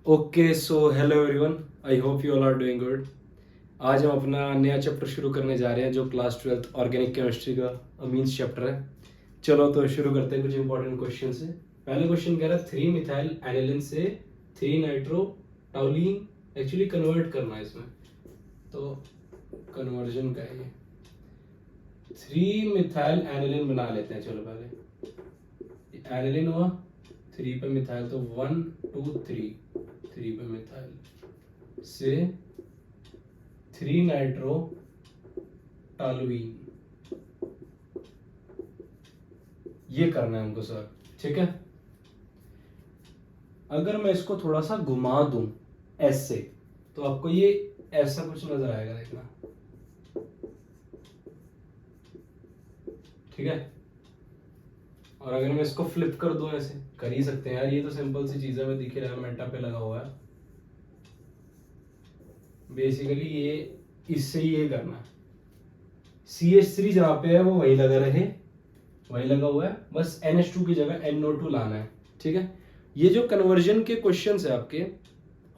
Okay so hello everyone, I hope you all are doing good. आज हम अपना नया चैप्टर शुरू करने जा रहे हैं जो क्लास 12th ऑर्गेनिक केमिस्ट्री का अमीन्स चैप्टर है। चलो तो शुरू करते हैं कुछ इंपॉर्टेंट क्वेश्चन से। पहले क्वेश्चन कह रहा है 3 मिथाइल एनिलिन से 3 नाइट्रो टाउलिन एक्चुअली कन्वर्ट करना है इसमें, तो कन्वर्जन का है ये। 3 मिथाइल एनिलिन बना लेते हैं। चलो पहले एनिलिन हुआ, 3 पे मिथाइल तो 1 2 3 पे मिथाइल से 3 नाइट्रो टॉलुइन, ये करना है हमको सर, ठीक है। अगर मैं इसको थोड़ा सा घुमा दूं ऐसे तो आपको ये ऐसा कुछ नजर आएगा, देखना, ठीक है। और अगर मैं इसको फ्लिप कर दूं, ऐसे कर ही सकते हैं यार, ये तो सिंपल सी चीज है, मैं दिख ही रहा है, मेटा पे लगा हुआ है। बेसिकली ये इससे ये करना है, CH3 जहां पे है वो वही लगा रहे, वही लगा हुआ है, बस NH2 की जगह NO2 लाना है, ठीक है। ये जो कन्वर्जन के क्वेश्चंस है आपके,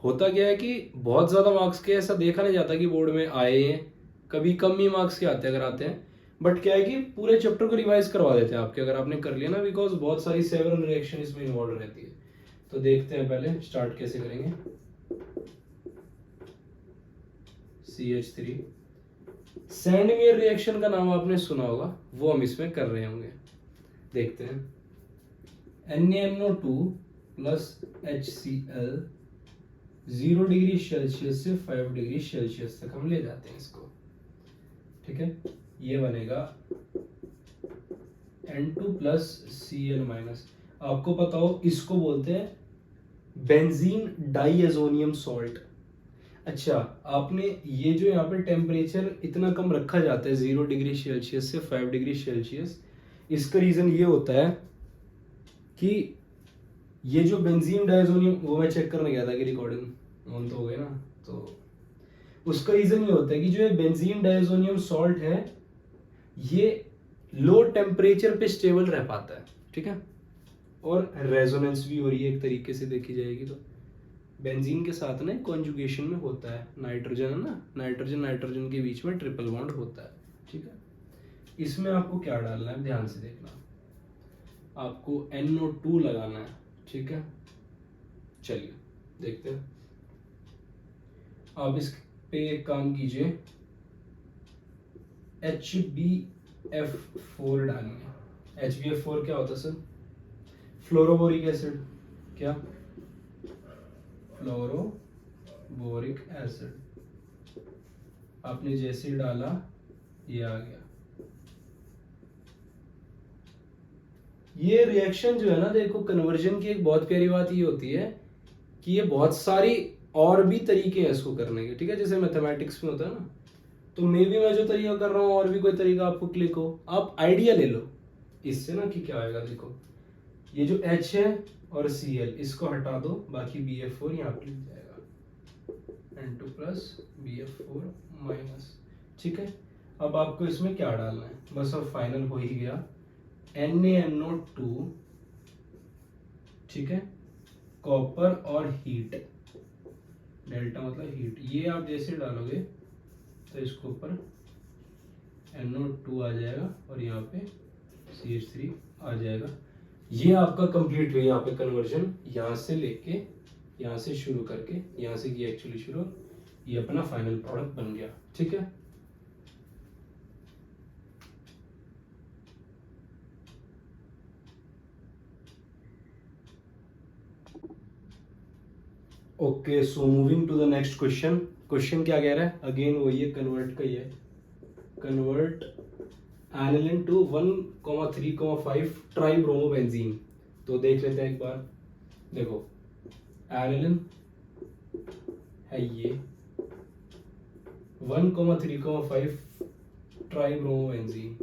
होता क्या है कि बहुत ज्यादा मार्क्स के ऐसा देखा नहीं जाता कि बोर्ड में आए हैं, कभी कम ही मार्क्स के आते हैं अगर आते हैं। बट क्या है कि पूरे चैप्टर को रिवाइज करवा देते हैं आपके, अगर आपने कर लिया ना, बिकॉज बहुत सारी सेवरल रिएक्शन इसमें इन्वॉल्व रहती है। तो देखते हैं पहले स्टार्ट कैसे करेंगे। CH3 सैंडमेयर रिएक्शन का नाम आपने सुना होगा, वो हम इसमें कर रहे होंगे। देखते हैं, NaNO2 plus HCl 0 degree Celsius से 5 डिग्री सेल्सियस तक हम ले जाते हैं इसको, ठीक है। ये बनेगा N2 प्लस Cl माइनस, आपको पता हो इसको बोलते हैं बेंजीन डाइएजोनियम सॉल्ट। अच्छा, आपने ये जो यहाँ पे टेम्परेचर इतना कम रखा जाता है 0 डिग्री सेल्सियस से 5 डिग्री सेल्सियस, इसका रीजन ये होता है कि ये जो बेंजीन डाइएजोनियम, वो मैं चेक करने गया था कि रिकॉर्डिंग ऑन तो हो गया ना, तो उसका रीजन ये होता है कि जो ये बेंजीन डाइएजोनियम सॉल्ट है ये लो टेम्परेचर पे स्टेबल रह पाता है, ठीक है। और रेजोनेंस भी हो रही है एक तरीके से देखी जाएगी तो, बेंजीन के साथ ना कॉन्जुगेशन में होता है, नाइट्रोजन है ना, नाइट्रोजन नाइट्रोजन के बीच में ट्रिपल बॉन्ड होता है, ठीक है। इसमें आपको क्या डालना है, ध्यान से देखना, आपको NO2 लगाना है, ठीक है। चलिए देखते हैं, आप इस पे एक काम कीजिए, HbF4 डालेंगे। HbF4 क्या होता है सर? Fluoroboric acid. क्या? Fluoroboric acid. आपने जैसे डाला ये आ गया। ये रिएक्शन जो है ना, देखो, कन्वर्जन की एक बहुत प्यारी बात ये होती है कि ये बहुत सारी और भी तरीके हैं इसको करने के, ठीक है। जैसे मैथमेटिक्स में होता है ना, तो मे भी मैं जो तरीका कर रहा हूँ और भी कोई तरीका आपको क्लिक हो, आप आइडिया ले लो इससे ना कि क्या आएगा। देखो, ये जो H है और Cl, इसको हटा दो, बाकी BF4 यहाँ पे लिख जाएगा, N2 प्लस BF4 माइनस, ठीक है। अब आपको इसमें क्या डालना है, बस अब फाइनल हो ही गया, NaNO2, ठीक है, कॉपर और हीट, डेल्टा मतलब हीट, ये आप जैसे डालोगे तो इसके ऊपर NO2 आ जाएगा और यहाँ पे CH3 आ जाएगा। ये आपका कंप्लीट हुई यहाँ पे कन्वर्जन, यहाँ से लेके यहाँ से शुरू करके यहाँ से किया एक्चुअली शुरू, ये अपना फाइनल प्रोडक्ट बन गया, ठीक है। Okay, so moving to the next question. Question क्या कह रहा है, अगेन वही है, कन्वर्ट का ही है, कन्वर्ट एनिलिन टू 1,3,5 ट्राइब्रोमोबेंजीन। तो देख लेते हैं एक बार, देखो, एनिलिन है ये 1,3,5 ट्राइब्रोमोबेंजीन,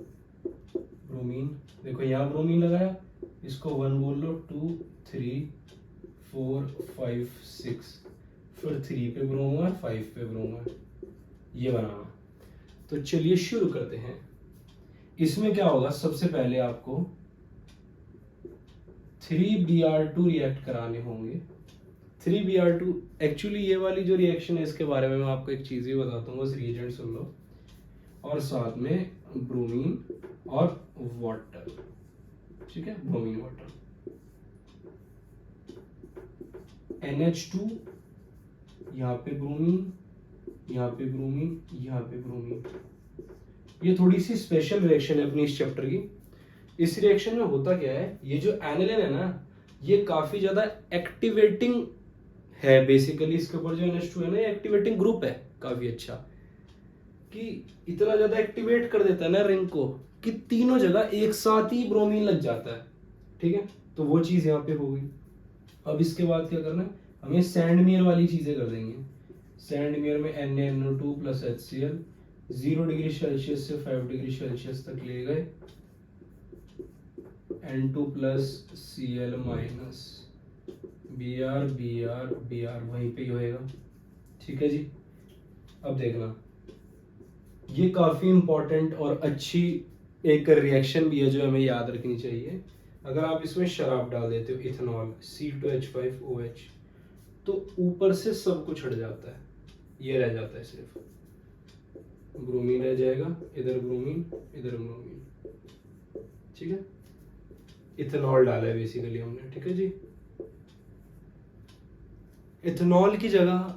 ब्रोमीन, देखो यहाँ ब्रोमीन लगाया, इसको 1 बोल लो, 2 3 4 5 6, फिर 3 पे ब्रोमो है, 5 पे ब्रोमो है, ये बनाना। तो चलिए शुरू करते हैं। इसमें क्या होगा, सबसे पहले आपको 3Br2 रिएक्ट कराने होंगे, 3Br2 एक्चुअली ये वाली जो रिएक्शन है इसके बारे में मैं आपको एक चीज़ भी बताता हूँ, बस रिएजेंट सुन लो। और साथ में ब्रोमीन और वाटर, ठीक है, ब्रोमीन वाटर, NH2, यहाँ पे ब्रोमीन, यहाँ पे ब्रोमीन, यहाँ पे ब्रोमीन। ये थोड़ी सी स्पेशल रिएक्शन है अपनी इस चैप्टर की। इस रिएक्शन में होता क्या है, ये जो एनिलिन है ना, ये काफी ज्यादा एक्टिवेटिंग है। बेसिकली इसके ऊपर जो NH2 है ना, ये एक्टिवेटिंग ग्रुप है काफी अच्छा, कि इतना ज्यादा एक्टिवेट कर देता है ना रिंग को कि तीनों जगह एक साथ ही ब्रोमीन लग जाता है, ठीक है। तो वो चीज यहाँ पे हो गई। अब इसके बाद क्या करना है, हमें सैंडमियर वाली चीजें कर देंगे। सैंडमियर में NaNO2 plus HCl 0 degree Celsius से 5 डिग्री सेल्सियस तक ले गए, N2 plus Cl minus Br वहीं पे ही होएगा, ठीक है जी। अब देखना, ये काफी इंपॉर्टेंट और अच्छी एक रिएक्शन भी है जो हमें याद रखनी चाहिए। अगर आप इसमें शराब डाल देते हो, इथेनॉल C2H5OH, तो ऊपर से सब कुछ हट जाता है, ये रह जाता है सिर्फ ब्रोमीन रह जाएगा, इधर ब्रोमीन इधर ब्रोमीन, ठीक है। इथेनॉल डाला है बेसिकली हमने, ठीक है जी। इथेनॉल की जगह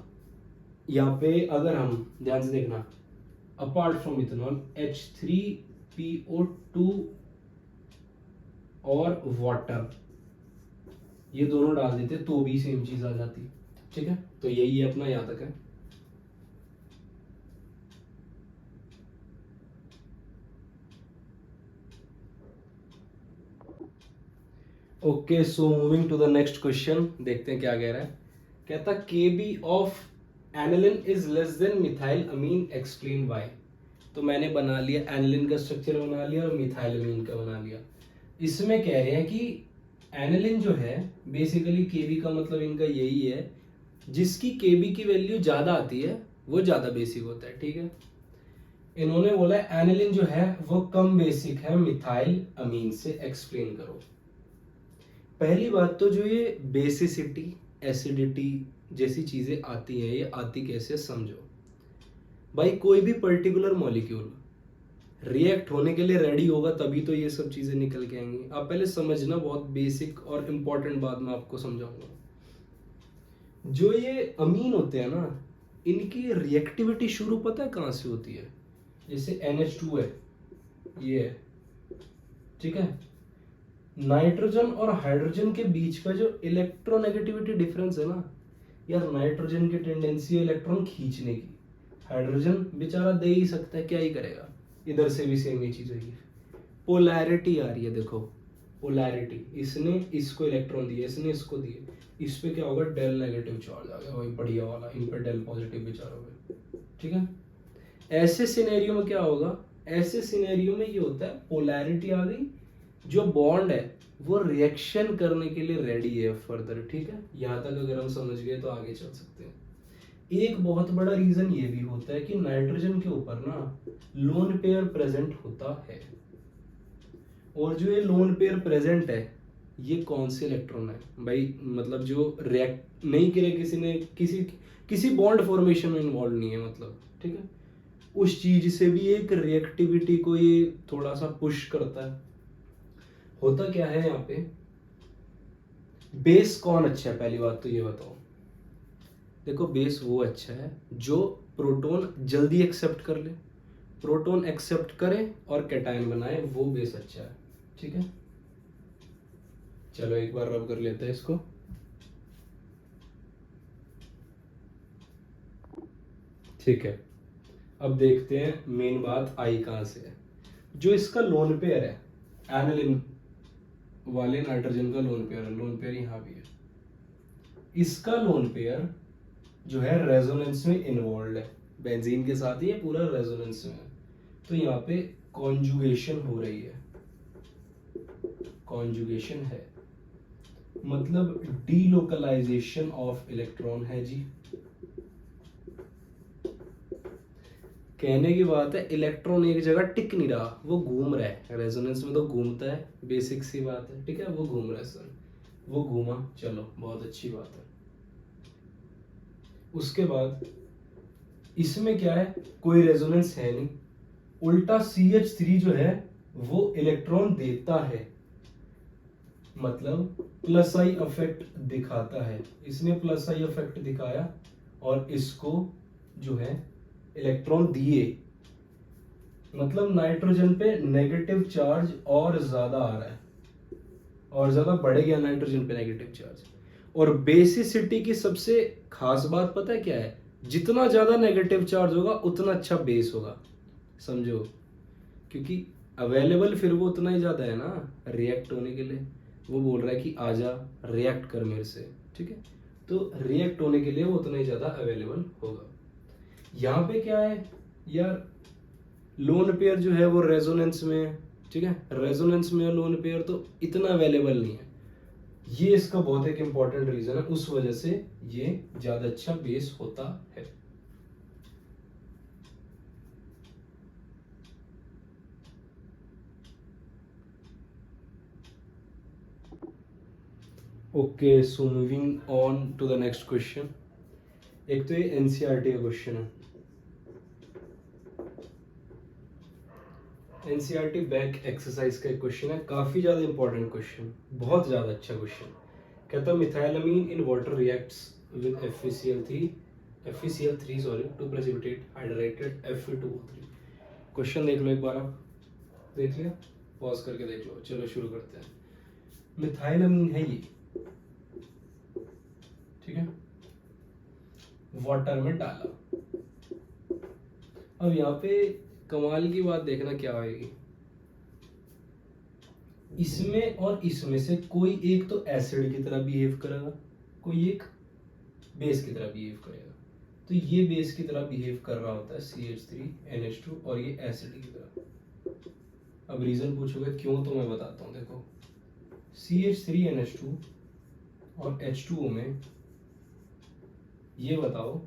यहाँ पे अगर हम ध्यान से देखना, अपार्ट फ्रॉम इथेनॉल H3PO2 और वाटर, ये दोनों डाल देते तो भी सेम चीज आ जाती, ठीक है। तो यही है अपना यहाँ तक है। Okay, so moving to the next question, देखते हैं क्या कह रहा है। कहता Kb of aniline is less than methylamine, explain why. तो मैंने बना लिया, एनिलिन का स्ट्रक्चर बना लिया और मिथाइल अमीन का बना लिया। इसमें कह रहे हैं कि एनिलिन जो है बेसिकली Kb का मतलब इनका यही है, जिसकी Kb की वैल्यू ज्यादा आती है वो ज्यादा बेसिक होता है, ठीक है। इन्होंने बोला एनिलिन जो है वो कम बेसिक है मिथाइल अमीन से, एक्सप्लेन करो। पहली बात तो जो ये बेसिसिटी, एसिडिटी जैसी चीजें आती हैं, ये आती कैसे समझो भाई। कोई भी पर्टिकुलर मॉलिक्यूल रिएक्ट होने के लिए रेडी होगा तभी तो ये सब चीजें निकल के आएंगी। आप पहले समझना, बहुत बेसिक और इम्पोर्टेंट बात मैं आपको समझाऊंगा। जो ये अमीन होते हैं ना, इनकी रिएक्टिविटी शुरू पता है कहां से होती है। जैसे NH2 है, ये है, ठीक है। नाइट्रोजन और हाइड्रोजन के बीच का जो इलेक्ट्रोनेगेटिविटी डिफरेंस है ना यार, नाइट्रोजन की टेंडेंसी है इलेक्ट्रॉन खींचने की, हाइड्रोजन बेचारा दे ही सकता है, क्या ही करेगा। इधर से भी सेम ही चीज होगी। पोलैरिटी आ रही है, देखो पोलैरिटी, इसने इसको इलेक्ट्रॉन दिए, इसने इसको दिए, इस पे क्या होगा, डेल नेगेटिव चार्ज आ गया, वही बढ़िया वाला, इन पे डेल पॉजिटिव विचार हो गए, ठीक है। ऐसे सिनेरियो में क्या होगा, ऐसे सिनेरियो में ये होता है पोलैरिटी आ गई, जो बॉन्ड है वो रिएक्शन करने के लिए रेडी है फर्दर, ठीक है। यहां तक अगर हम समझ गए तो आगे चल सकते हैं। एक बहुत बड़ा रीजन ये भी होता है कि नाइट्रोजन के ऊपर ना लोन पेयर प्रेजेंट होता है, और जो ये लोन पेयर प्रेजेंट है ये कौन से इलेक्ट्रॉन है भाई, मतलब जो रिएक्ट नहीं करे, किसी ने किसी बॉन्ड फॉर्मेशन में इन्वॉल्व नहीं है, मतलब, ठीक है। उस चीज से भी एक रिएक्टिविटी को ये थोड़ा सा पुश करता है। होता क्या है यहाँ पे, बेस कौन अच्छा है, पहली बात तो ये बताओ। देखो बेस वो अच्छा है जो प्रोटॉन जल्दी एक्सेप्ट कर ले, प्रोटॉन एक्सेप्ट करे और कैटायन बनाए, वो बेस अच्छा है, ठीक है। चलो एक बार रब कर लेते हैं इसको। ठीक है, अब देखते हैं मेन बात आई कहां से है। जो इसका लोन पेयर है, एनिलिन वाले नाइट्रोजन का लोन पेयर है, लोन पेयर यहां भी है, इसका लोन पेयर जो है रेजोनेंस में इन्वॉल्व है, बेंजीन के साथ ही ये पूरा रेजोनेंस में है। तो यहाँ पे कॉन्जुगेशन हो रही है, कॉन्जुगेशन है मतलब डीलोकलाइजेशन ऑफ इलेक्ट्रॉन है जी। कहने की बात है इलेक्ट्रॉन एक जगह टिक नहीं रहा, वो घूम रहा है, रेजोनेंस में तो घूमता है, बेसिक सी बात है, ठीक है। वो घूम रहा है सर, वो घूमा, चलो बहुत अच्छी बात है। उसके बाद इसमें क्या है, कोई रेजोनेंस है नहीं, उल्टा CH3 जो है वो इलेक्ट्रॉन देता है, मतलब प्लस आई इफेक्ट दिखाता है। इसने प्लस आई इफेक्ट दिखाया और इसको जो है इलेक्ट्रॉन दिए, मतलब नाइट्रोजन पे नेगेटिव चार्ज और ज्यादा आ रहा है, और ज्यादा बढ़ गया नाइट्रोजन पे नेगेटिव चार्ज। और बेसिसिटी की सबसे खास बात पता है क्या है, जितना ज्यादा नेगेटिव चार्ज होगा उतना अच्छा बेस होगा, समझो, क्योंकि अवेलेबल फिर वो उतना ही ज्यादा है ना रिएक्ट होने के लिए। वो बोल रहा है कि आजा रिएक्ट कर मेरे से, ठीक है, तो रिएक्ट होने के लिए वो उतना ही ज्यादा अवेलेबल होगा। यहाँ पे क्या है यार, लोन पेयर जो है वो रेजोनेंस में, ठीक है, रेजोनेंस में लोन पेयर तो इतना अवेलेबल नहीं है। ये इसका बहुत एक इंपॉर्टेंट रीजन है, उस वजह से ये ज्यादा अच्छा बेस होता है। Okay, so moving on to the next question. एक तो ये एनसीईआरटी का क्वेश्चन है, एनसीईआरटी बैक एक्सरसाइज का एक क्वेश्चन है, काफी ज्यादा इंपॉर्टेंट क्वेश्चन, बहुत ज्यादा अच्छा क्वेश्चन। कहता है methylamine in water reacts with FeCl3 sorry to precipitate hydrated Fe2O3। Question देख लो एक बार, आप देख लिया, पॉज करके देख लो। चलो शुरू करते हैं। मिथाइलमीन है ये, ठीक है, वाटर में डाला। अब यहाँ पे कमाल की बात देखना क्या होगी, इसमें और इसमें से कोई एक तो एसिड की तरह बिहेव करेगा, कोई एक बेस की तरह बिहेव करेगा। तो ये बेस की तरह बिहेव कर रहा होता है CH3NH2, और ये एसिड की तरह। अब रीजन पूछोगे क्यों, तो मैं बताता हूँ। देखो CH3NH2 और H2O में ये बताओ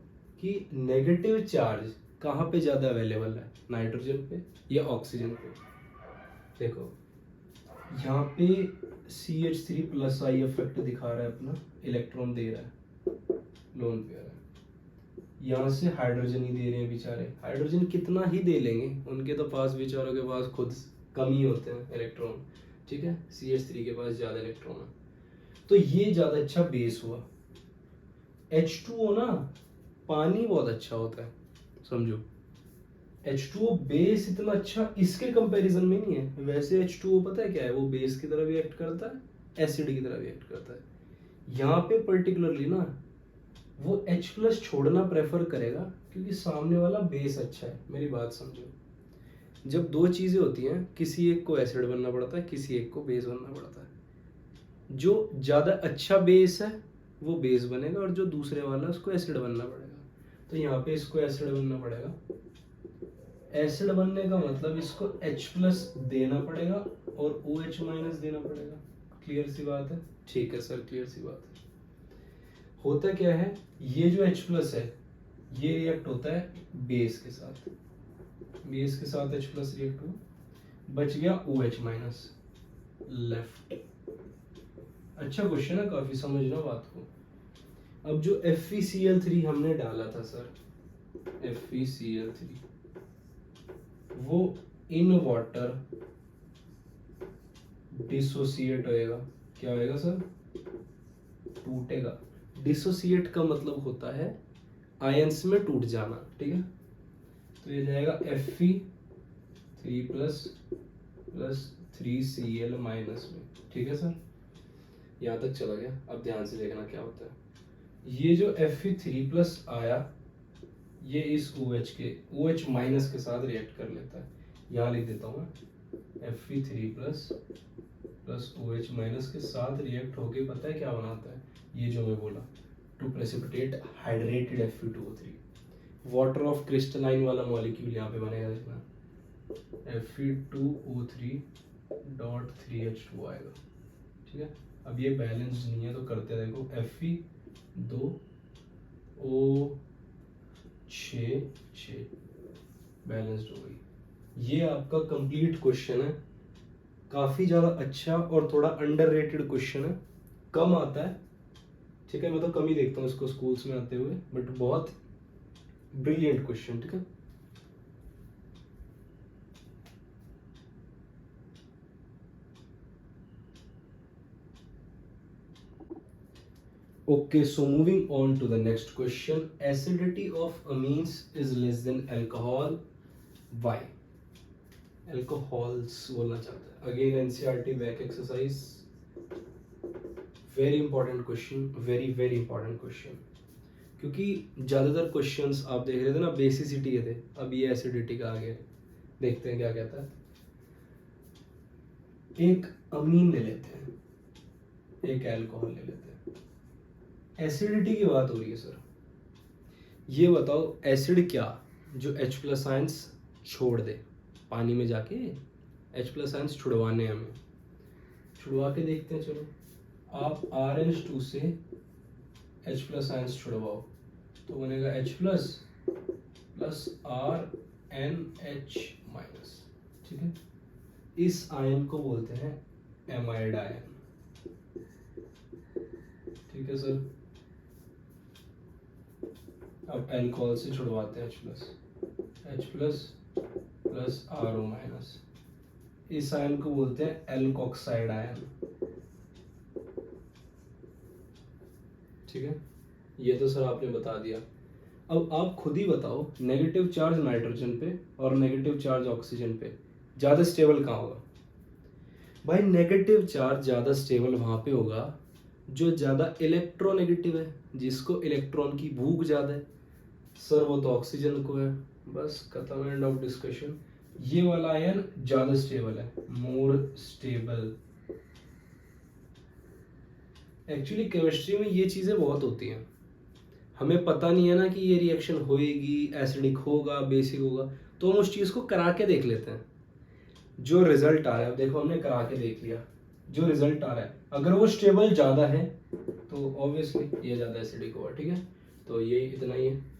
कि नेगेटिव चार्ज कहाँ पे ज्यादा अवेलेबल है, नाइट्रोजन पे या ऑक्सीजन पे। देखो यहाँ पे CH3 प्लस आई इफेक्ट दिखा रहा है, अपना इलेक्ट्रॉन दे रहा है, लोन पेयर है। यहाँ से हाइड्रोजन ही दे रहे हैं बेचारे, हाइड्रोजन कितना ही दे लेंगे, उनके तो पास बेचारों के पास खुद कम ही होते हैं इलेक्ट्रॉन, ठीक है, CH3 के पास ज्यादा इलेक्ट्रॉन है, तो ये ज्यादा अच्छा बेस हुआ। H2O ना पानी बहुत अच्छा होता है, समझो, H2O बेस इतना अच्छा इसके कंपैरिजन में नहीं है। वैसे H2O पता है क्या है, वो बेस की तरह रिएक्ट करता है, एसिड की तरह रिएक्ट करता है। यहाँ पे पर्टिकुलरली ना वो H प्लस छोड़ना प्रेफर करेगा, क्योंकि सामने वाला बेस अच्छा है। मेरी बात समझो, जब दो चीजें होती हैं, किसी एक को एसिड बनना पड़ता है, किसी एक को बेस बनना पड़ता है। जो ज्यादा अच्छा बेस है वो बेस बनेगा, और जो दूसरे वाला उसको एसिड बनना पड़ेगा। तो यहाँ पे इसको एसिड बनना पड़ेगा, एसिड बनने का मतलब इसको H प्लस देना पड़ेगा और OH माइनस देना पड़ेगा। क्लियर सी बात है, ठीक है सर, क्लियर सी बात है। होता क्या है, ये जो H प्लस है ये रिएक्ट होता है बेस के साथ, बेस के साथ H प्लस रिएक्ट हुआ, बच गया OH माइनस लेफ्ट। अच्छा क्वेश्चन है, काफी समझना बात को। अब जो FeCl3 हमने डाला था सर, FeCl3 वो इन वाटर डिसोसिएट होएगा। क्या होएगा सर, टूटेगा। डिसोसिएट का मतलब होता है आयंस में टूट जाना, ठीक है। तो ये जाएगा Fe3 प्लस 3Cl माइनस में, ठीक है सर, यहाँ तक चला गया। अब ध्यान से देखना क्या होता है, ये जो Fe3 प्लस आया ये इस OH माइनस के साथ रिएक्ट कर लेता है। यहाँ लिख देता हूँ मैं, Fe3 प्लस OH माइनस के साथ रिएक्ट होके पता है क्या बनाता है, ये जो मैं बोला, to precipitate hydrated Fe2O3। Water of crystalline वाला मॉलिक्यूल यहाँ पे बनेगा, देखना Fe2O3 डॉट 3H2 आएगा, ठीक है। अब ये बैलेंस नहीं है तो करते देखो, Fe2O6 बैलेंस्ड हो गई। ये आपका कंप्लीट क्वेश्चन है, काफी ज्यादा अच्छा और थोड़ा अंडररेटेड क्वेश्चन है, कम आता है, ठीक है, मैं तो कम ही देखता हूँ इसको स्कूल्स में आते हुए, बट बहुत ब्रिलियंट क्वेश्चन। ठीक है, okay, so moving on to the next question. Acidity of amines is less than alcohol. Why? Alcohols बोलना चाहता है। Again NCERT back exercise. Very important question. Very very important question. क्योंकि ज़्यादातर questions आप देख रहे थे ना बेसिसिटी के थे, अब ये एसिडिटी का आ गया। देखते हैं क्या कहता है। एक अमीन ले लेते हैं, एक अल्कोहल ले लेते हैं, एसिडिटी की बात हो रही है सर। ये बताओ एसिड क्या जो H प्लस आयंस छोड़ दे, पानी में जाके H प्लस आयंस छुड़वाने हमें, छुड़वा के देखते हैं। चलो आप RNH2 से H प्लस आयंस छुड़वाओ तो बनेगा H plus plus RNH minus. ठीक है, इस आयन को बोलते हैं एमाइड आयन। ठीक है सर, अब अल्कोहल से छुड़वाते हैं H plus plus RO minus, इस आयन को बोलते हैं एल्कोक्साइड आयन। ठीक है, ये तो सर आपने बता दिया। अब आप खुद ही बताओ नेगेटिव चार्ज नाइट्रोजन पे और नेगेटिव चार्ज ऑक्सीजन पे ज़्यादा स्टेबल कहाँ होगा? भाई नेगेटिव चार्ज ज़्यादा स्टेबल वहाँ पे होगा जो ज़्यादा इलेक्ट्रोनेगेटिव है, जिसको इलेक्ट्रॉन की भूख ज़्यादा है। सर वो तो ऑक्सीजन को है। बस खत्म, एंड ऑफ डिस्कशन। ये वाला आयन ज़्यादा स्टेबल है, मोर स्टेबल। एक्चुअली केमिस्ट्री में ये चीज़ें बहुत होती हैं, हमें पता नहीं है ना कि ये रिएक्शन होएगी, एसिडिक होगा, बेसिक होगा, तो हम उस चीज़ को करा के देख लेते हैं। जो रिजल्ट आ रहा है, देखो हमने करा के देख लिया, जो रिजल्ट आ रहा है अगर वो स्टेबल ज़्यादा है तो ऑब्वियसली ये ज़्यादा एसिडिक होगा। ठीक है, तो ये इतना ही है।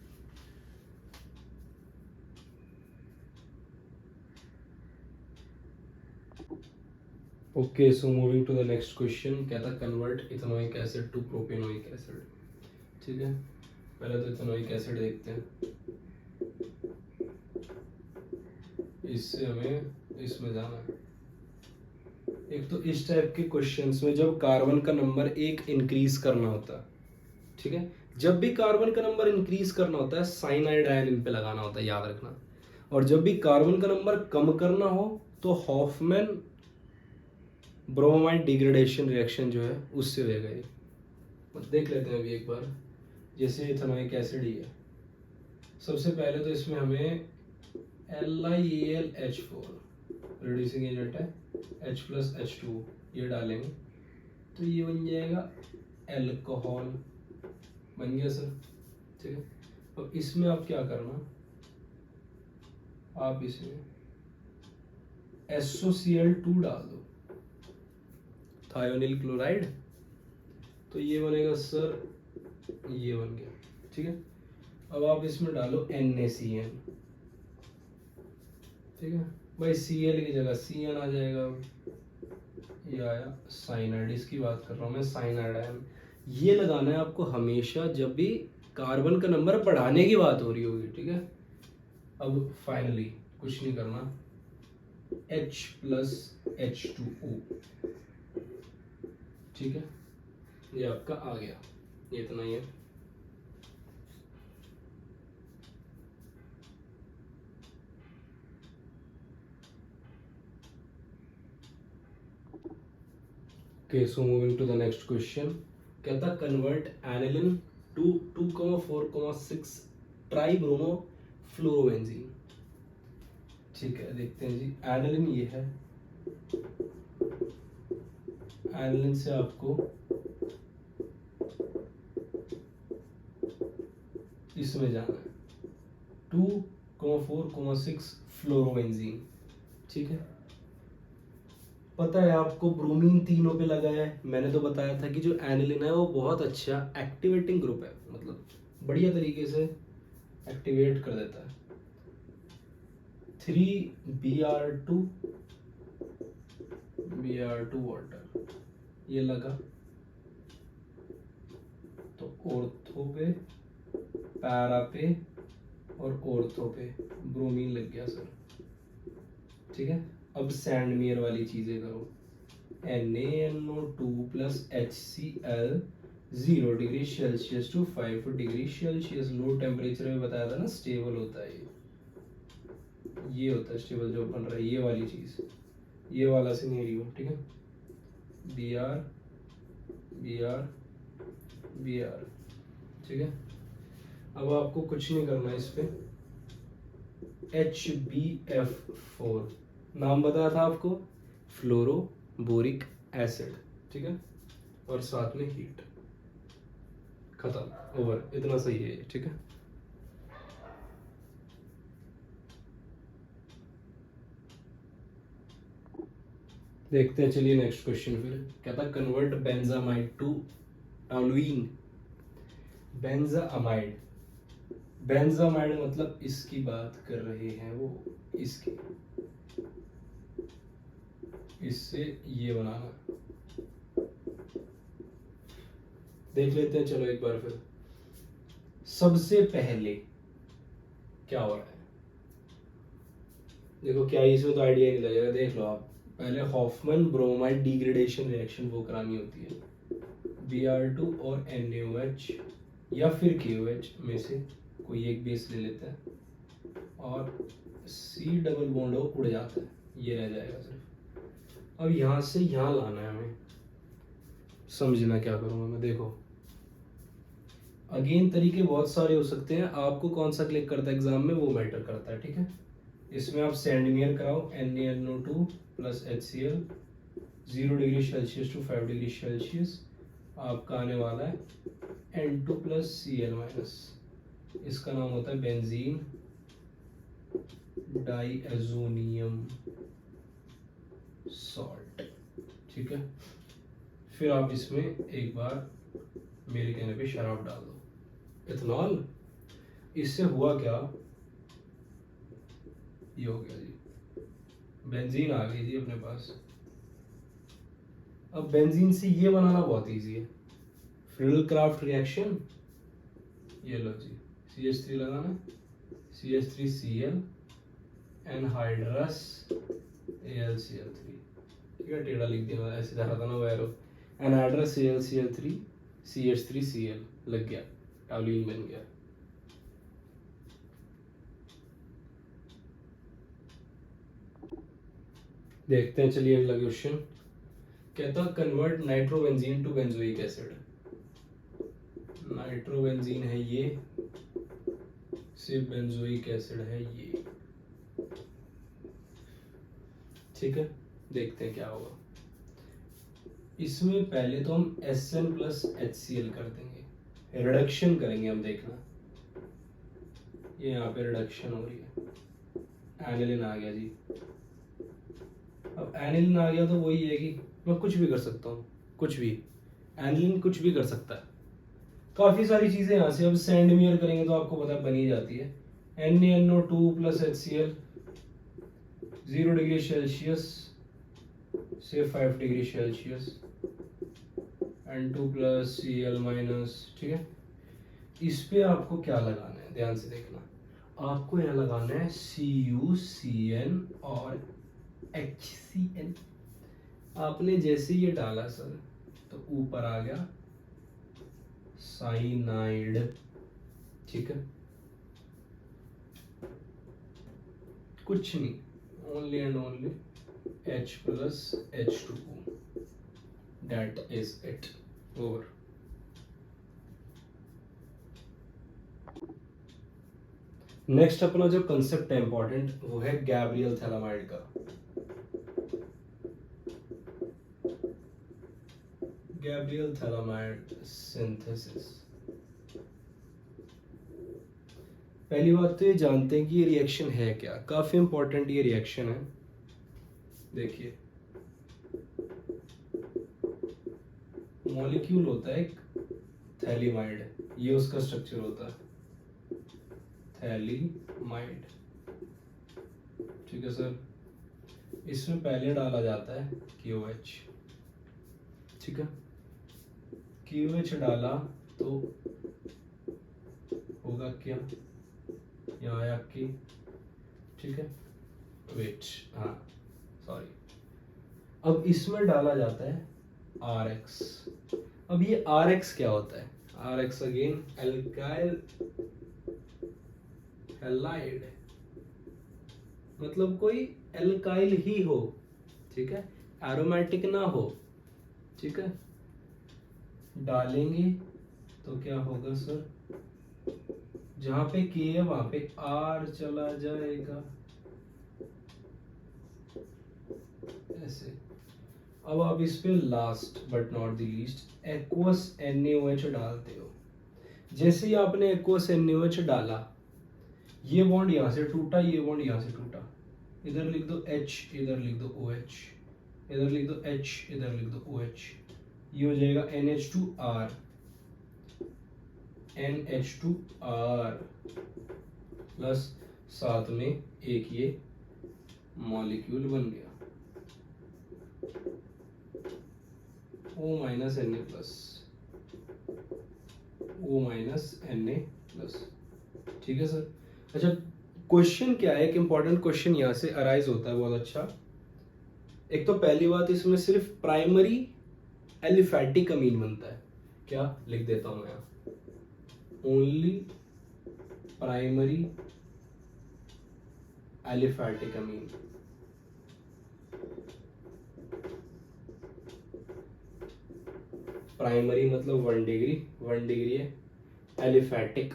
Okay, so moving to the next question. कहता convert ethanoic acid to propanoic acid. ठीक है, पहले तो इथेनोइक एसिड देखते हैं, इससे हमें इसमें जाना है। एक तो इस टाइप के क्वेश्चंस में जब कार्बन का नंबर एक इंक्रीज करना होता है, ठीक है, जब भी कार्बन का नंबर इंक्रीज करना होता है साइनाइड आयन इन पे लगाना होता है, याद रखना। और जब भी कार्बन का नंबर कम करना हो तो हॉफमैन ब्रोमाइड डिग्रेडेशन रिएक्शन जो है उससे होगा ये। देख लेते हैं अभी एक बार। जैसे इथेनोइक एसिड ही है, सबसे पहले तो इसमें हमें LiAlH4 रिड्यूसिंग एजेंट है, H प्लस H2 ये डालेंगे तो ये बन जाएगा एल्कोहल, बन गया सर। ठीक है, अब इसमें आप क्या करना, आप इसमें SOCl2 डाल दो, थायोनिल क्लोराइड, तो ये बनेगा सर, ये बन गया। ठीक है, अब आप इसमें डालो NaCN। ठीक है भाई, Cl की जगह CN आ जाएगा, ये आया साइनाइड, इसकी बात कर रहा हूँ मैं, साइनाइड आयन। ये लगाना है आपको हमेशा जब भी कार्बन का नंबर बढ़ाने की बात हो रही होगी। ठीक है, अब फाइनली कुछ नहीं करना, H प्लस H2O। ठीक है, ये आपका आ गया, ये इतना ही है। Okay, so moving to the next question. कहता convert aniline to 2,4,6 tribromo fluorobenzene. ठीक है, देखते हैं जी। एनिलिन ये है, एनिलिन से आपको इसमें जाना है 2,4,6 फ्लोरोबेंजीन। ठीक है, पता है आपको ब्रोमीन तीनों पे लगा है। मैंने तो बताया था कि जो एनिलिन है वो बहुत अच्छा एक्टिवेटिंग ग्रुप है, मतलब बढ़िया तरीके से एक्टिवेट कर देता है। 3Br2 वाटर ये लगा, ऑर्थो पे, पैरा पे और ऑर्थो पे ब्रोमीन लग गया सर। ठीक है, अब सैंडमेयर वाली चीजें करो। NaNO2 plus HCl 0 degree Celsius to 5 degree Celsius low temperature में बताया था ना स्टेबल होता है ये होता है स्टेबल जो बन रहा है ये वाली चीज, ये वाला सिनेरियो। ठीक है, Br Br Br। ठीक है, अब आपको कुछ नहीं करना इस पे, HbF4 नाम बताया था आपको, फ्लोरो बोरिक एसिड। ठीक है, और साथ में हीट, खत्म, ओवर, इतना सही है। ठीक है, देखते हैं, चलिए नेक्स्ट क्वेश्चन। फिर कहता convert benzamide to toluene. Benzamide, benzamide मतलब इसकी बात कर रहे हैं वो, इसकी, इससे ये बनाना। देख लेते हैं चलो एक बार फिर। सबसे पहले क्या हो रहा है, देखो क्या इसमें तो आइडिया नहीं लगेगा, देख लो आप। पहले हॉफमैन ब्रोमाइड डिग्रेडेशन रिएक्शन वो करानी होती है, Br2 और NaOH या फिर KOH में से कोई एक बेस ले लेता है और C डबल बॉन्ड उड़ जाता है, ये रह जाएगा सिर्फ। अब यहाँ से यहाँ लाना है हमें, समझना क्या करूँगा मैं। देखो अगेन तरीके बहुत सारे हो सकते हैं, आपको कौन सा क्लिक करता है एग्जाम में वो मैटर करता है। ठीक है, इसमें आप सैंडमेयर कराओ, NaNO2 plus HCl 0 degree Celsius to 5 degree Celsius, आपका आने वाला है N2 प्लस Cl माइनस, इसका नाम होता है बेंजीन डाइएजोनियम सॉल्ट। ठीक है, फिर आप इसमें एक बार मेरे कहने पे शराब डाल दो, इथेनॉल। इससे हुआ क्या, ये हो गया जी, बेंजीन आ गई जी अपने पास। अब बेंजीन से ये बनाना बहुत इजी है, फ्रिडल क्राफ्ट रिएक्शन, ये लो जी, CH3 लगाना, CH3Cl एनहाइड्रस AlCl3। ठीक है, टेढ़ा लिख दिया, ऐसे जा रहा था ना वो एरो, एनहाइड्रस AlCl3 CH3Cl लग गया, टॉलुइन बन गया। देखते हैं चलिए अगला क्वेश्चन। कहता convert nitrobenzene to benzoic acid. Nitrobenzene है ये, सिर्फ बेंजोइक एसिड है ये। ठीक है, देखते हैं क्या होगा। इसमें पहले तो हम Sn प्लस HCl कर देंगे, रिडक्शन करेंगे हम, देखना ये यहाँ पे रिडक्शन हो रही है, एनिलिन आ गया जी। अब एनिलिन आ गया तो वही है कि मैं कुछ भी कर सकता हूँ, कुछ भी, एनिलिन कुछ भी कर सकता है, काफ़ी सारी चीज़ें यहाँ से। अब सैंडमेयर करेंगे तो आपको पता बनी जाती है, NaNO2 plus HCl 0 degree Celsius से 5 degree Celsius, N2 plus Cl minus. ठीक है, इस पे आपको क्या लगाना है, ध्यान से देखना, आपको यहाँ लगाना है CuCN और HCN। आपने जैसे ये डाला सर तो ऊपर आ गया साइनाइड। ठीक है, कुछ नहीं, only and only H plus H2O, that is it, over. Next अपना जो कंसेप्ट है इंपॉर्टेंट वो है गैब्रियल थैलामाइड का। Gabriel phthalimide synthesis. पहली बात तो ये जानते हैं कि ये रिएक्शन है क्या, काफी इंपॉर्टेंट ये रिएक्शन है। देखिए मॉलिक्यूल होता है एक थैलीमाइड, ये उसका स्ट्रक्चर होता है थैलीमाइड। ठीक है सर, इसमें पहले डाला जाता है KOH। ठीक है, KOH डाला तो होगा क्या, यहाँ आया के, ठीक है, वेट, हाँ सॉरी। अब इसमें डाला जाता है आर एक्स। अब ये आर एक्स क्या होता है, R X again alkyl halide, मतलब कोई एल्काइल ही हो, ठीक है, एरोमेटिक ना हो, ठीक है। डालेंगे तो क्या होगा सर, जहां पे के है वहां पे आर चला जाएगा, ऐसे। अब आप इस पे last but not the least aqueous NaOH डालते हो। जैसे ही आपने एक्वस NaOH डाला, ये बॉन्ड यहाँ से टूटा, ये बॉन्ड यहाँ से टूटा, इधर लिख दो H, इधर लिख दो OH, इधर लिख दो H, इधर लिख दो OH, ये हो जाएगा NH2R, NH2R प्लस साथ में एक ये मॉलिक्यूल बन गया O minus Na plus, O minus Na plus, ठीक है सर। अच्छा, क्वेश्चन क्या है, एक इंपॉर्टेंट क्वेश्चन यहाँ से अराइज होता है बहुत अच्छा। एक तो पहली बात, इसमें सिर्फ प्राइमरी एलिफैटिक अमीन बनता है, क्या लिख देता हूं मैं यहाँ, ओनली प्राइमरी एलिफैटिक अमीन। प्राइमरी मतलब 1 डिग्री, 1 डिग्री है, एलिफैटिक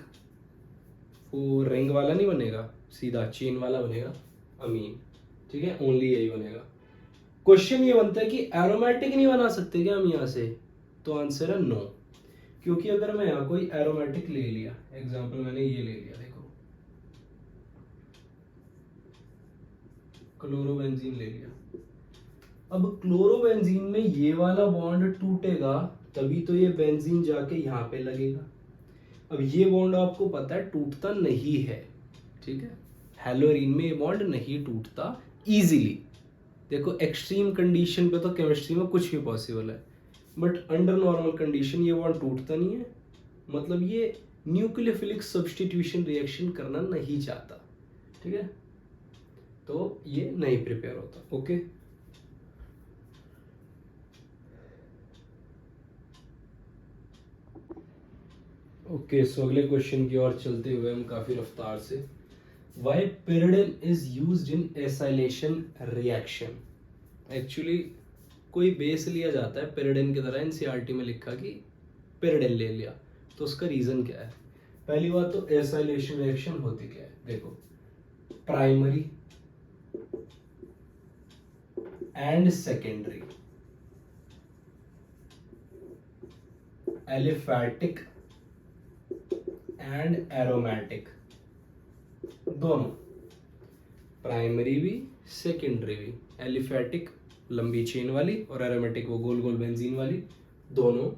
वो रिंग वाला नहीं बनेगा, सीधा चेन वाला बनेगा अमीन, ठीक है, ओनली यही बनेगा। क्वेश्चन ये बनता है कि एरोमेटिक नहीं बना सकते क्या हम यहाँ से, तो आंसर है नो, क्योंकि अगर मैं यहाँ कोई एरोमेटिक ले लिया, एग्जांपल मैंने ये ले लिया, देखो क्लोरोबेंजीन ले लिया, अब क्लोरोबेंजीन में ये वाला बॉन्ड टूटेगा तभी तो ये बेंजीन जाके यहाँ पे लगेगा। अब ये बॉन्ड आपको पता है टूटता नहीं है, ठीक है, हेलोरीन में ये बॉन्ड नहीं टूटता इजीली। देखो एक्सट्रीम कंडीशन पे तो केमिस्ट्री में कुछ भी पॉसिबल है, बट अंडर नॉर्मल कंडीशन ये बॉन्ड टूटता नहीं है, मतलब ये न्यूक्लियोफिलिक सब्स्टिट्यूशन रिएक्शन करना नहीं चाहता, ठीक है, तो ये नहीं प्रिपेयर होता। ओके, ओके, सो अगले क्वेश्चन की ओर चलते हुए हम काफी रफ्तार से, why pyridine is used in acylation reaction. Actually कोई बेस लिया जाता है pyridine की तरह, एनसीईआरटी में लिखा कि pyridine ले लिया, तो उसका रीजन क्या है। पहली बात तो एसाइलेशन रिएक्शन होती क्या है, देखो primary and secondary aliphatic and aromatic, दोनों, प्राइमरी भी सेकेंडरी भी, एलिफैटिक लंबी चेन वाली और एरोमेटिक वो गोल गोल बेंजीन वाली, दोनों।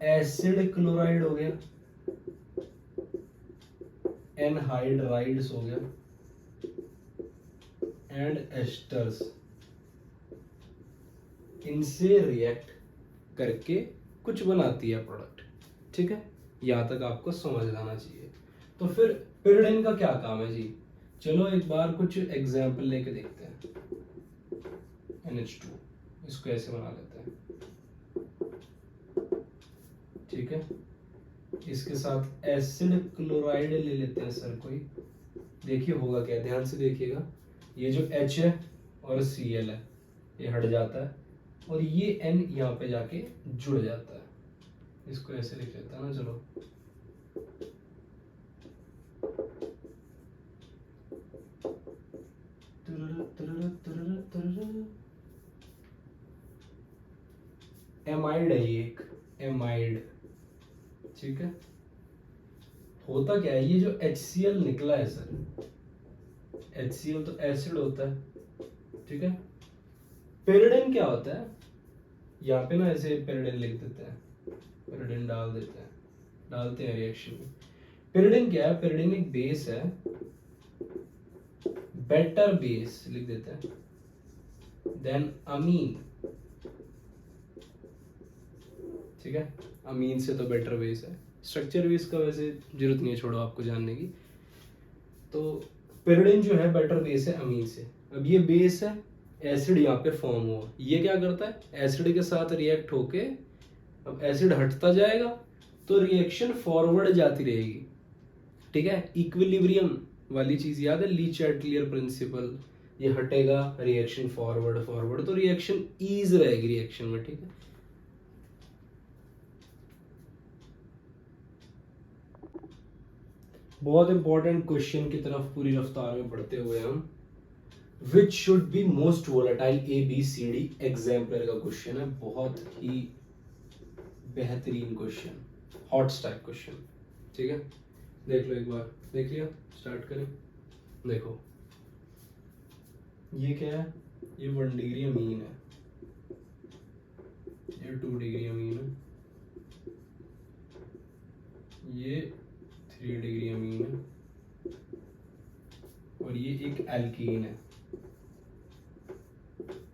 एसिड क्लोराइड हो गया, एनहाइड्राइड्स हो गया, एंड एस्टर्स, इनसे रिएक्ट करके कुछ बनाती है प्रोडक्ट, ठीक है, यहां तक आपको समझ आना चाहिए। तो फिर pyridine का क्या काम है जी, चलो एक बार कुछ एग्जाम्पल लेके देखते हैं। NH2 इसको ऐसे बना लेते हैं, ठीक है, इसके साथ एसिड क्लोराइड ले लेते हैं सर कोई, देखिए होगा क्या, ध्यान से देखिएगा, ये जो H है और Cl है ये हट जाता है और ये N यहाँ पे जाके जुड़ जाता है, इसको ऐसे लिख लेता है ना, चलो एमाइड है ये, एक एमाइड, ठीक है। होता क्या है, ये जो HCl निकला है सर, HCl तो एसिड होता है, ठीक है, pyridine क्या होता है, यहाँ पे ना ऐसे pyridine लिख देते हैं, pyridine डाल देते हैं, डालते हैं रिएक्शन में। pyridine क्या है, pyridine एक बेस है, बेटर बेस लिख देते हैं देन अमीन, ठीक है, अमीन से तो बेटर बेस है, स्ट्रक्चर भी इसका वैसे जरूरत नहीं है, छोड़ो आपको जानने की। तो पेरिडीन जो है बेटर बेस है अमीन से। अब ये बेस है, एसिड यहाँ पे फॉर्म हुआ, ये क्या करता है, एसिड के साथ रिएक्ट होके, अब एसिड हटता जाएगा तो रिएक्शन फॉरवर्ड जाती रहेगी, ठीक है। इक्विलिब्रियम वाली चीज याद है, ली चैटलियर प्रिंसिपल, ये हटेगा रिएक्शन फॉरवर्ड फॉरवर्ड, तो रिएक्शन ईज रहेगी रिएक्शन में, ठीक है। बहुत इंपॉर्टेंट क्वेश्चन की तरफ पूरी रफ्तार में पढ़ते हुए हम, which should be most volatile, A B C D, exemplar का क्वेश्चन है, बहुत ही बेहतरीन क्वेश्चन, हॉट स्टाइप क्वेश्चन, ठीक है। देख लो एक बार, देख लिया, स्टार्ट करें। देखो ये क्या है, ये 1 डिग्री अमीन है, ये 2 डिग्री अमीन है, ये 3 डिग्री अमीन है, और ये एक एल्कीन है,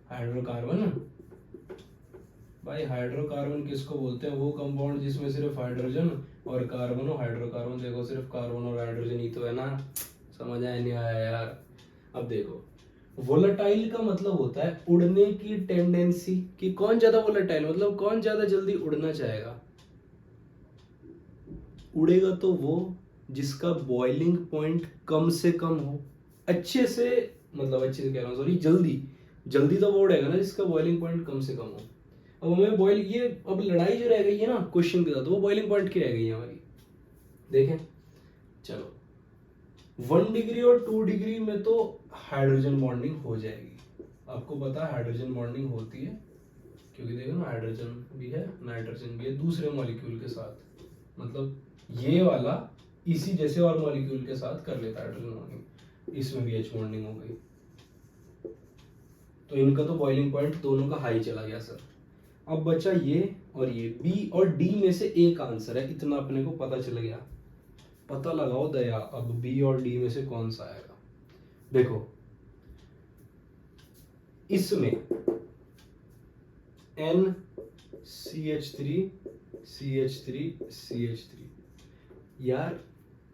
हाइड्रोकार्बन है भाई। हाइड्रोकार्बन किसको बोलते हैं, वो कंपाउंड जिसमें सिर्फ हाइड्रोजन और कार्बन हो। हाइड्रोकार्बन देखो सिर्फ कार्बन और हाइड्रोजन ही तो है ना, समझ आया नहीं आया यार। अब देखो वोलेटाइल का मतलब होता है उड़ने की टेंडेंसी, कि कौन ज्यादा वोलेटाइल, मतलब कौन ज्यादा जल्दी उड़ना चाहेगा। उड़ेगा तो वो जिसका बॉइलिंग पॉइंट कम से कम हो, अच्छे से, मतलब अच्छे से कह रहा हूँ सॉरी, जल्दी जल्दी तो वो उड़ेगा ना जिसका बॉइलिंग पॉइंट कम से कम हो। अब हमें बॉइल, ये अब लड़ाई जो रह गई है ना क्वेश्चन के साथ, वो बॉइलिंग पॉइंट की रह गई है हमारी। देखें चलो, 1 डिग्री और 2 डिग्री में तो हाइड्रोजन बॉन्डिंग हो जाएगी, आपको पता है हाइड्रोजन बॉन्डिंग होती है, क्योंकि देखो ना हाइड्रोजन भी है नाइट्रोजन भी है दूसरे मॉलिक्यूल के साथ, मतलब ये वाला इसी जैसे और मॉलिक्यूल के साथ कर लेता है हाइड्रोजन बॉन्डिंग, इसमें भी एच बॉन्डिंग हो गई, तो इनका तो बॉइलिंग पॉइंट दोनों का हाई चला गया सर। अब बचा ये और ये, बी और डी में से एक आंसर है, इतना अपने को पता चल गया। पता लगाओ दया, अब बी और डी में से कौन सा आएगा। देखो इसमें N CH3 CH3 CH3, यार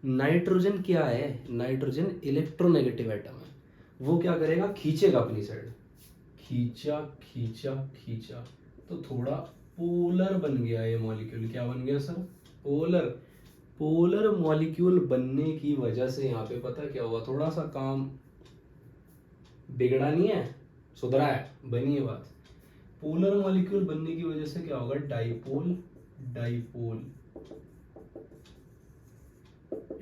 नाइट्रोजन क्या है, नाइट्रोजन इलेक्ट्रोनेगेटिव एटम है, वो क्या करेगा, खींचेगा अपनी साइड, खींचा खींचा खींचा, तो थोड़ा पोलर बन गया ये मॉलिक्यूल। क्या बन गया सर, पोलर। पोलर मॉलिक्यूल बनने की वजह से यहाँ पे पता क्या हुआ, थोड़ा सा काम बिगड़ा नहीं है, सुधरा है, बनी है बात। पोलर मॉलिक्यूल बनने की वजह से क्या होगा, डाइपोल डाइपोल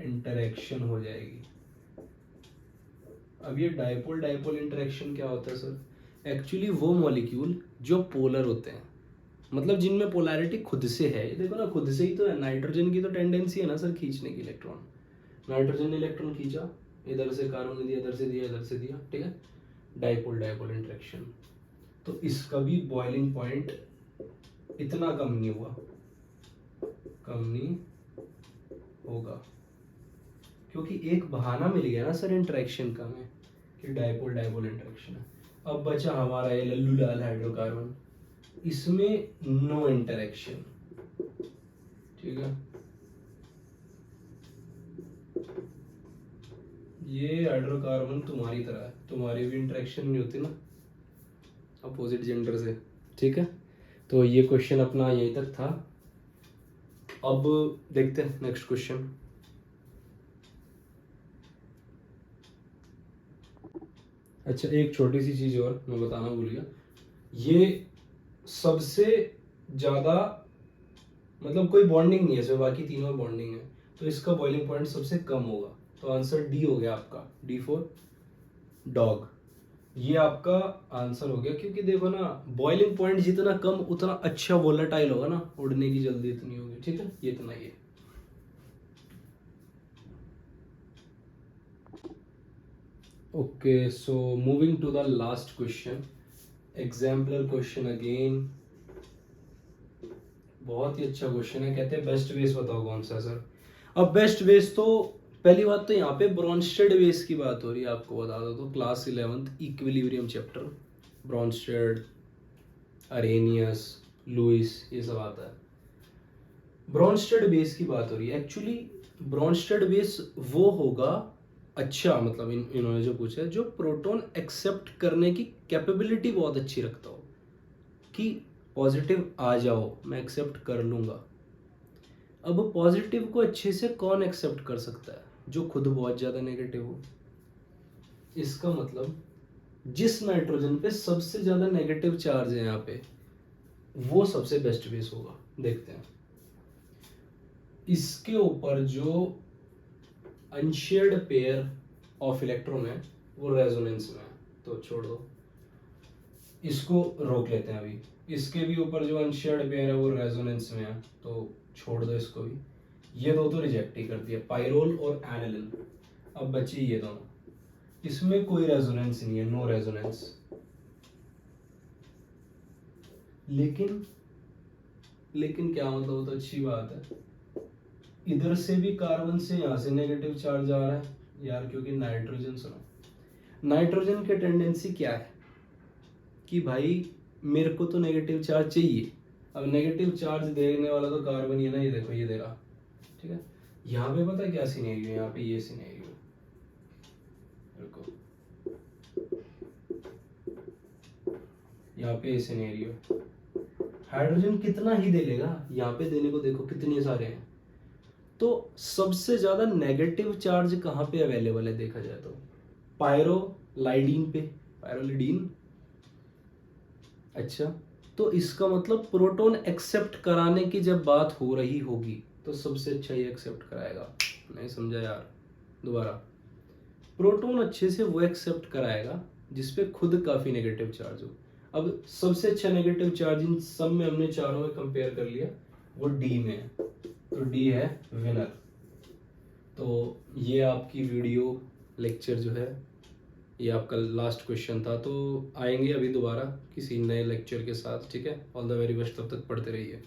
इंटरेक्शन हो जाएगी। अब ये डाइपोल डाइपोल इंटरेक्शन क्या होता है सर, एक्चुअली वो मॉलिक्यूल जो पोलर होते हैं, मतलब जिनमें पोलैरिटी खुद से है, ये देखो ना खुद से ही तो है, नाइट्रोजन की तो टेंडेंसी है ना सर खींचने की इलेक्ट्रॉन, नाइट्रोजन ने इलेक्ट्रॉन खींचा, इधर से कार्बन ने दिया, इधर से दिया, इधर से दिया, ठीक है, डाइपोल डाइपोल इंटरेक्शन। तो इसका भी बॉइलिंग पॉइंट इतना कम नहीं हुआ, कम नहीं होगा, क्योंकि एक बहाना मिल गया ना सर इंटरेक्शन का में, कि डाइपोल डाइपोल इंटरेक्शन है। अब बचा हमारा ये लल्लू लाल हाइड्रोकार्बन, इसमें नो इंटरेक्शन, ठीक है। ये हाइड्रोकार्बन तुम्हारी तरह है, तुम्हारी भी इंटरेक्शन नहीं होती ना अपोजिट जेंडर से, ठीक है। तो ये क्वेश्चन अपना यहीं तक था। अब देखते हैं नेक्स्ट क्वेश्चन। अच्छा एक छोटी सी चीज और मैं बताना भूल गया, ये सबसे ज्यादा, मतलब कोई बॉन्डिंग नहीं है इसमें, बाकी तीनों में बॉन्डिंग है, तो इसका बॉइलिंग पॉइंट सबसे कम होगा, तो आंसर डी हो गया आपका, डी फॉर डॉग। ये आपका आंसर हो गया, क्योंकि देखो ना बॉइलिंग पॉइंट जितना कम उतना अच्छा वोलेटाइल होगा ना, उड़ने की जल्दी इतनी होगी, ठीक है, ये इतना ही है। Okay so moving to the last question, exemplar question again, बहुत ही अच्छा क्वेश्चन है। कहते हैं बेस्ट बेस बताओ कौन सा सर। अब बेस्ट बेस तो पहली बात तो यहाँ पे ब्रॉन्स्टेड बेस की बात हो रही है, आपको बता दो तो class 11th equilibrium chapter, Bronsted, Arrhenius, Lewis, ये सब आता है। ब्रॉन्स्टेड बेस की बात हो रही है। एक्चुअली ब्रॉन्स्टेड बेस वो होगा, अच्छा मतलब इन्होंने जो पूछा है, जो प्रोटॉन एक्सेप्ट करने की कैपेबिलिटी बहुत अच्छी रखता हो, कि पॉजिटिव आ जाओ मैं एक्सेप्ट कर लूँगा। अब पॉजिटिव को अच्छे से कौन एक्सेप्ट कर सकता है? जो खुद बहुत ज़्यादा नेगेटिव हो। इसका मतलब जिस नाइट्रोजन पे सबसे ज़्यादा नेगेटिव चार्ज है यहाँ पे, वो सबसे बेस्ट बेस होगा। देखते हैं, इसके ऊपर जो अनशेयर्ड पेयर ऑफ इलेक्ट्रॉन है वो रेजोनेंस में है, तो छोड़ दो, इसको रोक लेते हैं अभी। इसके भी ऊपर जो अनशेयर्ड पेयर है वो रेजोनेंस में है, तो छोड़ दो इसको भी। ये दो तो रिजेक्ट ही कर दिया, पाइरोल और एनिलिन। अब बची ये दोनों, इसमें कोई रेजोनेंस नहीं है, नो रेजोनेंस। लेकिन क्या मतलब, वो तो अच्छी बात है, इधर से भी कार्बन से यहाँ से नेगेटिव चार्ज आ रहा है यार, क्योंकि नाइट्रोजन, सुनो, नाइट्रोजन की टेंडेंसी क्या है कि भाई मेरे को तो नेगेटिव चार्ज चाहिए। अब नेगेटिव चार्ज देने वाला तो कार्बन ही है ना, ये देखो ये दे रहा, ठीक है। यहाँ पे पता है क्या सिनेरियो, यहाँ पे ये सिनेरियो, रुको, यहाँ पे ये सिनेरियो, हाइड्रोजन कितना ही दे लेगा, यहाँ पे देने को देखो कितने सारे हैं। तो सबसे ज्यादा नेगेटिव चार्ज कहाँ पे अवेलेबल है देखा जाए तो पायरोलाइडीन पे, पायरोलिडीन। अच्छा, तो इसका मतलब प्रोटॉन एक्सेप्ट कराने की जब बात हो रही होगी तो सबसे अच्छा ये एक्सेप्ट कराएगा। नहीं समझा यार, दोबारा, प्रोटॉन अच्छे से वो एक्सेप्ट कराएगा जिसपे खुद काफी नेगेटिव चार्ज हो। अब सबसे अच्छा नेगेटिव चार्ज इन सब में हमने चारों में कंपेयर कर लिया, वो डी में है, तो डी है विनर। तो ये आपकी वीडियो लेक्चर जो है, ये आपका लास्ट क्वेश्चन था। तो आएंगे अभी दोबारा किसी नए लेक्चर के साथ, ठीक है। ऑल द वेरी बेस्ट, तब तक पढ़ते रहिए।